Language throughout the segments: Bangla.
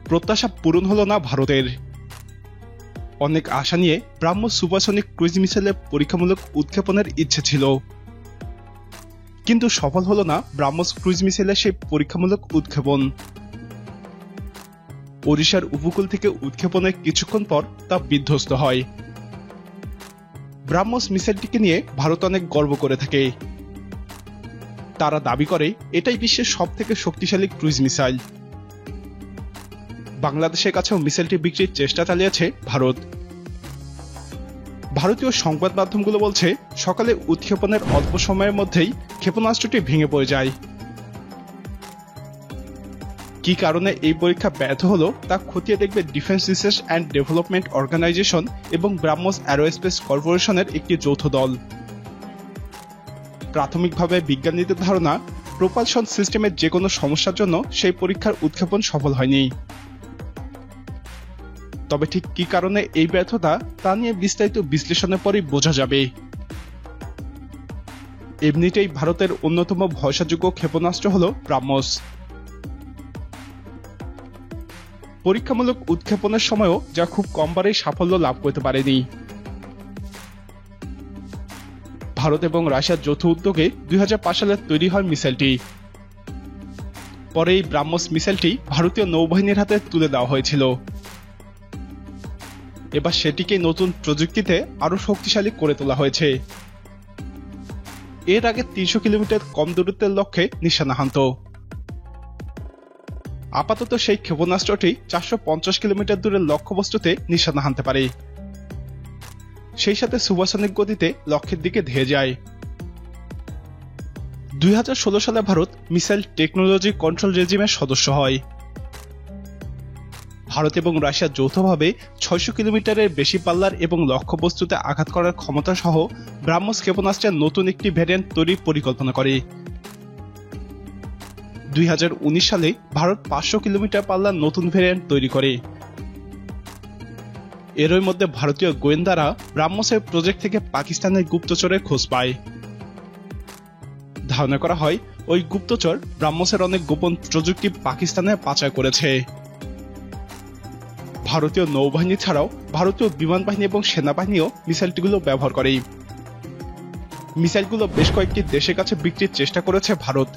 প্রত্যাশা পূরণ হলো না ভারতের। অনেক আশা নিয়ে ব্রাহ্মস সুপারসনিক ক্রুইজ মিসাইলের পরীক্ষামূলক উৎক্ষেপণের ইচ্ছে ছিল, কিন্তু সফল হলো না ব্রাহ্মস ক্রুইজ মিসাইলের সেই পরীক্ষামূলক উৎক্ষেপণ। ওড়িশার উপকূল থেকে উৎক্ষেপণের কিছুক্ষণ পর তা বিধ্বস্ত হয়। ব্রাহ্মস মিসাইলটিকে নিয়ে ভারত অনেক গর্ব করে থাকে। তারা দাবি করে এটাই বিশ্বের সবথেকে শক্তিশালী ক্রুইজ মিসাইল। বাংলাদেশের কাছেও মিসাইলটি বিক্রির চেষ্টা চালিয়েছে ভারত। ভারতীয় সংবাদ মাধ্যমগুলো বলছে সকালে উৎক্ষেপণের অল্প সময়ের মধ্যেই ক্ষেপণাস্ত্রটি ভেঙে পড়ে যায়। কি কারণে এই পরীক্ষা ব্যর্থ হলো তা খতিয়ে দেখবে defence research and development organisation এবং ব্রাহ্মস অ্যারোস্পেস কর্পোরেশনের একটি যৌথ দল। প্রাথমিকভাবে বিজ্ঞানীদের ধারণা, প্রোপালশন সিস্টেমের যে কোনো সমস্যার জন্য সেই পরীক্ষার উৎক্ষেপণ সফল হয়নি। তবে ঠিক কি কারণে এই ব্যর্থতা তা নিয়ে বিস্তারিত বিশ্লেষণের পরই বোঝা যাবে। এমনিতেই ভারতের অন্যতম ভরসাযোগ্য ক্ষেপণাস্ত্র হল ব্রাহ্মস। পরীক্ষামূলক উৎক্ষেপণের সময়ও যা খুব কমবারেই সাফল্য লাভ করতে পারেনি। ভারত এবং রাশিয়ার যৌথ উদ্যোগে 2005 সালে তৈরি হয় মিসাইলটি। পরে এই ব্রাহ্মস মিসাইলটি ভারতীয় নৌবাহিনীর হাতে তুলে দেওয়া হয়েছিল। এবার সেটিকে নতুন প্রযুক্তিতে আরো শক্তিশালী করে তোলা হয়েছে। এর আগে 300 কিলোমিটার কম দূরত্বের লক্ষ্যে নিশানা হানত। আপাতত সেই ক্ষেপণাস্ত্রটি 450 কিলোমিটার দূরের লক্ষ্যবস্তুতে নিশানা হানতে পারে। সেই সাথে সুপারসনিক গতিতে লক্ষ্যের দিকে ধেয়ে যায়। 2016 সালে ভারত মিসাইল টেকনোলজি কন্ট্রোল রেজিমের সদস্য হয়। ভারত এবং রাশিয়া যৌথভাবে 600 কিলোমিটারের বেশি পাল্লার এবং লক্ষ্যবস্তুতে আঘাত করার ক্ষমতা সহ ব্রাহ্মস ক্ষেপণাস্ত্রের নতুন একটি ভ্যারিয়েন্ট তৈরির পরিকল্পনা করে। 2019 সালে ভারত 500 কিলোমিটার পাল্লার নতুন ভ্যারিয়েন্ট তৈরি করে। এরই মধ্যে ভারতীয় গোয়েন্দারা ব্রাহ্মসের প্রজেক্ট থেকে পাকিস্তানের গুপ্তচরের খোঁজ পায়। ধারণা করা হয় ওই গুপ্তচর ব্রাহ্মসের অনেক গোপন প্রযুক্তি পাকিস্তানে পাচার করেছে। ভারতীয় নৌবাহিনী ছাড়াও ভারতীয় বিমান বাহিনী এবং সেনাবাহিনীও মিসাইলগুলো ব্যবহার করে। মিসাইলগুলো বেশ কয়েকটি দেশের কাছে বিক্রির চেষ্টা করেছে ভারত।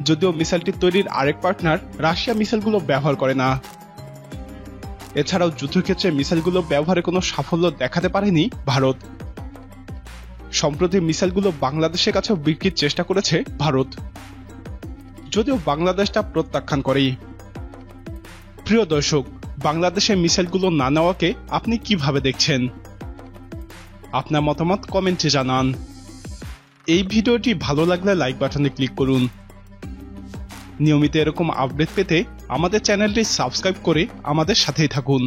যদিও মিসাইলটি তৈরির আরেক পার্টনার রাশিয়া মিসাইলগুলো ব্যবহার করে না। এছাড়াও যুদ্ধক্ষেত্রে মিসাইলগুলো ব্যবহারে কোনো সাফল্য দেখাতে পারেনি ভারত। সম্প্রতি মিসাইলগুলো বাংলাদেশের কাছেও বিক্রির চেষ্টা করেছে ভারত, যদিও বাংলাদেশ তা প্রত্যাখ্যান করে। প্রিয় দর্শক, বাংলাদেশের মিসাইলগুলো না নেওয়াকে আপনি কিভাবে দেখছেন? আপনার মতামত কমেন্টে জানান। এই ভিডিওটি ভালো লাগলে লাইক বাটনে ক্লিক করুন। নিয়মিত এরকম আপডেট পেতে আমাদের চ্যানেলটি সাবস্ক্রাইব করে আমাদের সাথেই থাকুন।